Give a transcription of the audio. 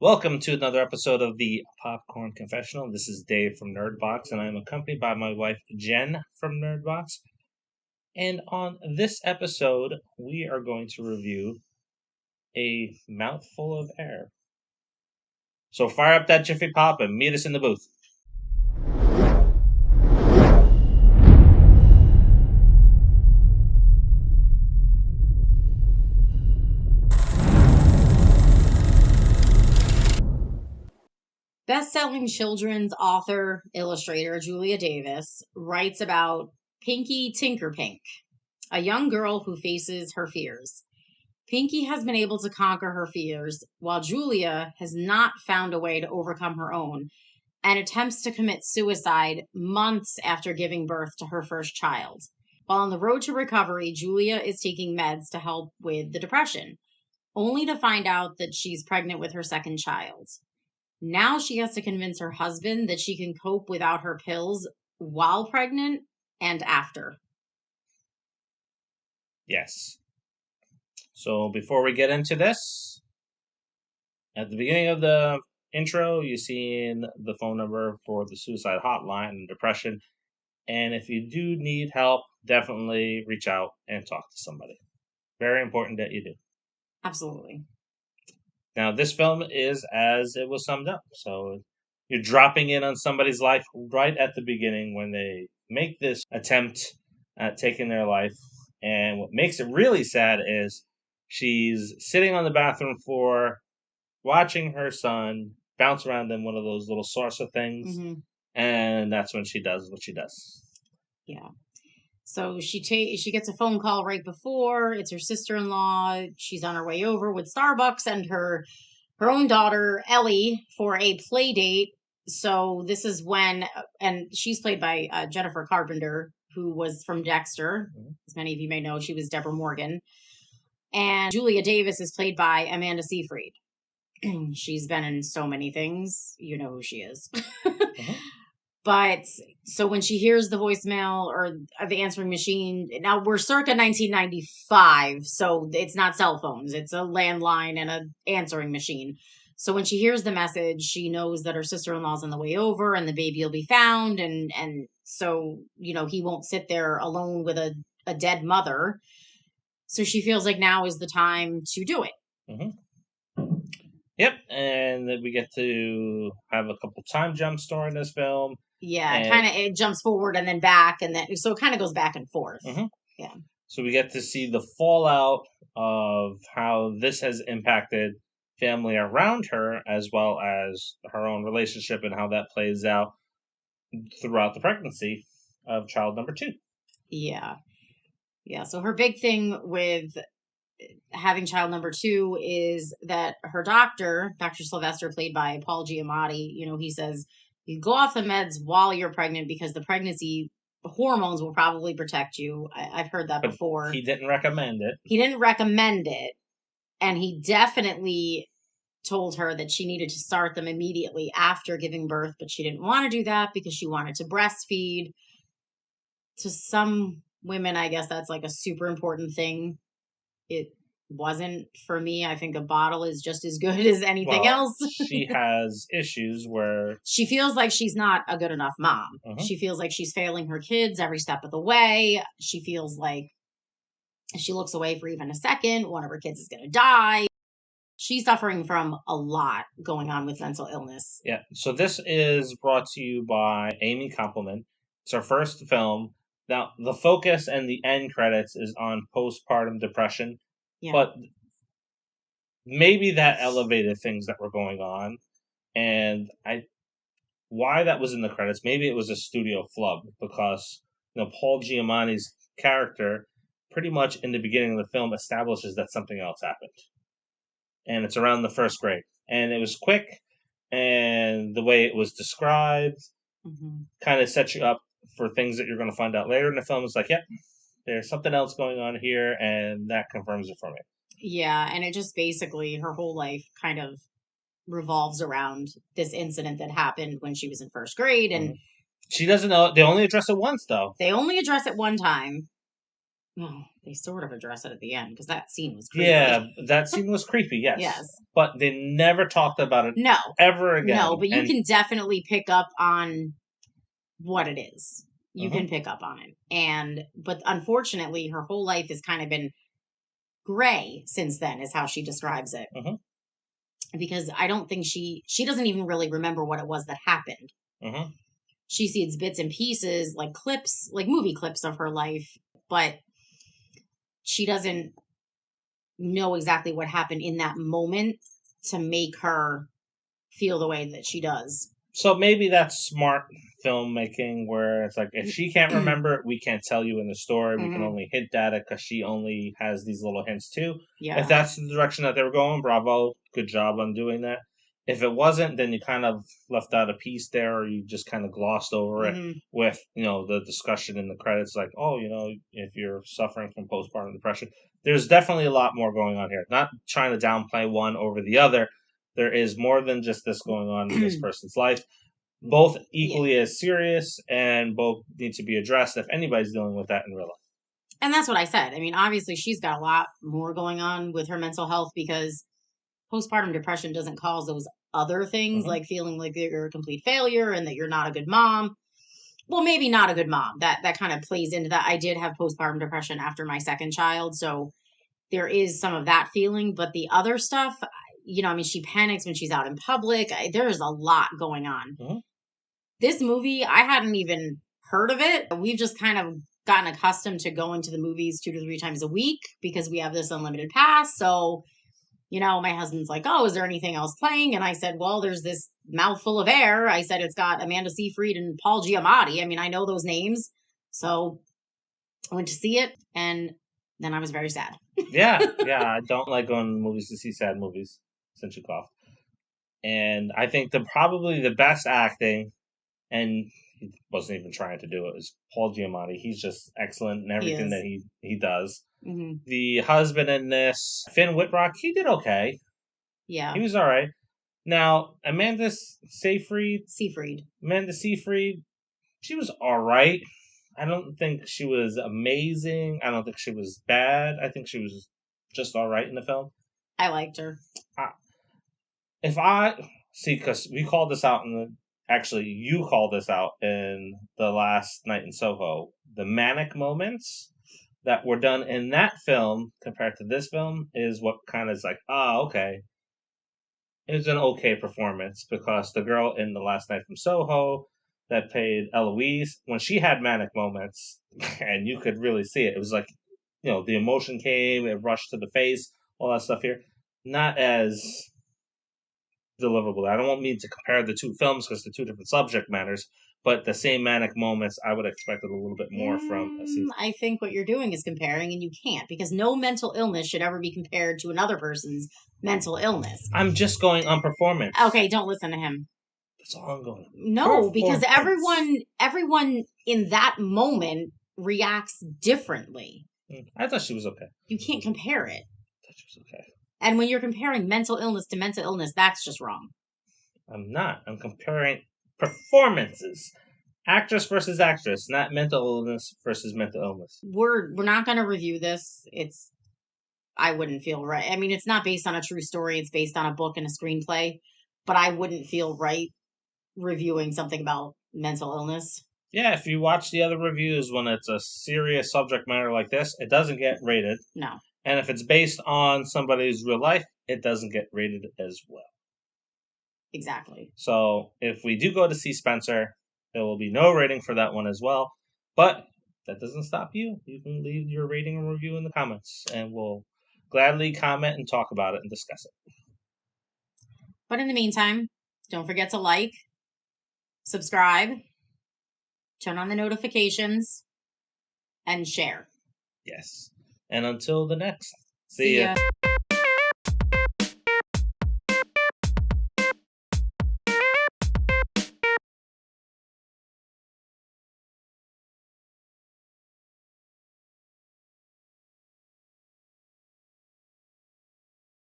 Welcome to another episode of the Popcorn Confessional. This is Dave from Nerdbox, and I'm accompanied by my wife, Jenn from Nerdbox. And on this episode, we are going to review A Mouthful of Air. So fire up that Jiffy Pop and meet us in the booth. Best-selling children's author, illustrator Julia Davis writes about Pinky Tinkerpink, a young girl who faces her fears. Pinky has been able to conquer her fears, while Julia has not found a way to overcome her own and attempts to commit suicide months after giving birth to her first child. While on the road to recovery, Julia is taking meds to help with the depression, only to find out that she's pregnant with her second child. Now she has to convince her husband that she can cope without her pills while pregnant and after. Yes. So before we get into this, at the beginning of the intro, you see the phone number for the suicide hotline and depression. And if you do need help, definitely reach out and talk to somebody. Very important that you do. Absolutely. Now, this film is as it was summed up. So you're dropping in on somebody's life right at the beginning when they make this attempt at taking their life. And what makes it really sad is she's sitting on the bathroom floor, watching her son bounce around in one of those little saucer things. Mm-hmm. And that's when she does what she does. Yeah. So she gets a phone call right before. It's her sister-in-law. She's on her way over with Starbucks and her own daughter, Ellie, for a play date. So this is when, and she's played by Jennifer Carpenter, who was from Dexter. Mm-hmm. As many of you may know, she was Deborah Morgan. And Julia Davis is played by Amanda Seyfried. She's been in so many things. You know who she is. Mm-hmm. But so when she hears the voicemail or the answering machine, now we're circa 1995, so it's not cell phones. It's a landline and an answering machine. So when she hears the message, she knows that her sister-in-law's on the way over and the baby will be found. And so, he won't sit there alone with a dead mother. So she feels like now is the time to do it. Mm-hmm. Yep, and then we get to have a couple time jumps during this film. Yeah, it jumps forward and then back, and then so it kind of goes back and forth. Mm-hmm. Yeah. So we get to see the fallout of how this has impacted family around her, as well as her own relationship and how that plays out throughout the pregnancy of child number 2. Yeah. Yeah. So her big thing with having child number 2 is that her doctor, Dr. Sylvester, played by Paul Giamatti, he says, you go off the meds while you're pregnant because the pregnancy hormones will probably protect you. I've heard that before. He didn't recommend it. He didn't recommend it. And he definitely told her that she needed to start them immediately after giving birth, but she didn't want to do that because she wanted to breastfeed. To some women, I guess that's like a super important thing. It wasn't for me. I think a bottle is just as good as anything else. She has issues where she feels like she's not a good enough mom. Mm-hmm. She feels like she's failing her kids every step of the way. She feels like if she looks away for even a second, one of her kids is going to die. She's suffering from a lot going on with mental illness. Yeah. So this is brought to you by Amy Compliment. It's her first film. Now, the focus and the end credits is on postpartum depression. Yeah. But maybe that elevated things that were going on. And why that was in the credits, maybe it was a studio flub because Paul Giamatti's character pretty much in the beginning of the film establishes that something else happened. And it's around the first grade. And it was quick, and the way it was described kind of sets you up for things that you're going to find out later in the film. It's like, yep, there's something else going on here, and that confirms it for me. Yeah, and it just basically, her whole life kind of revolves around this incident that happened when she was in first grade. And she doesn't know. They only address it once, though. They only address it one time. Well, they sort of address it at the end because that scene was creepy. Yeah, that scene was creepy, yes. Yes. But they never talked about it No. ever again. No, but you can definitely pick up on what it is. You can pick up on it. But unfortunately, her whole life has kind of been gray since then, is how she describes it. Because I don't think she doesn't even really remember what it was that happened. She sees bits and pieces, like clips, like movie clips of her life, but she doesn't know exactly what happened in that moment to make her feel the way that she does. So maybe that's smart filmmaking, where it's like, if she can't remember it, we can't tell you in the story. We can only hint at it because she only has these little hints too. Yeah. If that's the direction that they were going, bravo, good job on doing that. If it wasn't, then you kind of left out a piece there, or you just kind of glossed over it with, the discussion in the credits, like, oh, if you're suffering from postpartum depression, there's definitely a lot more going on here. Not trying to downplay one over the other. There is more than just this going on in this person's life. Both equally as serious, and both need to be addressed if anybody's dealing with that in real life. And that's what I said. I mean, obviously, she's got a lot more going on with her mental health, because postpartum depression doesn't cause those other things, like feeling like you're a complete failure and that you're not a good mom. Well, maybe not a good mom. That kind of plays into that. I did have postpartum depression after my second child, so there is some of that feeling. But the other stuff, I mean, she panics when she's out in public. There's a lot going on. This movie, I hadn't even heard of it. We've just kind of gotten accustomed to going to the movies 2 to 3 times a week because we have this unlimited pass. So, my husband's like, oh, is there anything else playing? And I said, well, there's this Mouthful of Air. I said, it's got Amanda Seyfried and Paul Giamatti. I mean, I know those names. So I went to see it, and then I was very sad. Yeah. I don't like going to movies to see sad movies, since you coughed. And I think probably the best acting, and he wasn't even trying to do it, is Paul Giamatti. He's just excellent in everything that he does. The husband in this, Finn Wittrock, he did okay. Yeah. He was all right. Now, Amanda Seyfried, she was all right. I don't think she was amazing. I don't think she was bad. I think she was just all right in the film. I liked her. Because we called this out actually, you called this out in the last night in Soho. The manic moments that were done in that film compared to this film is what kind of is like, okay. It was an okay performance, because the girl in the last night from Soho that played Eloise, when she had manic moments, and you could really see it, it was like, the emotion came, it rushed to the face, all that stuff here. Not as deliverable. I don't mean to compare the two films because they're two different subject matters, but the same manic moments, I would expect a little bit more from a scene. I think what you're doing is comparing, and you can't, because no mental illness should ever be compared to another person's mental illness. I'm just going on performance. Okay, don't listen to him. That's all I'm going on. No, because everyone in that moment reacts differently. I thought she was okay. You can't compare it. I thought she was okay. And when you're comparing mental illness to mental illness, that's just wrong. I'm not. I'm comparing performances. Actress versus actress, not mental illness versus mental illness. We're not going to review this. I wouldn't feel right. I mean, it's not based on a true story. It's based on a book and a screenplay. But I wouldn't feel right reviewing something about mental illness. Yeah, if you watch the other reviews, when it's a serious subject matter like this, it doesn't get rated. No. And if it's based on somebody's real life, it doesn't get rated as well. Exactly. So if we do go to see Spencer, there will be no rating for that one as well. But that doesn't stop you. You can leave your rating and review in the comments, and we'll gladly comment and talk about it and discuss it. But in the meantime, don't forget to like, subscribe, turn on the notifications, and share. Yes. And until the next, see ya.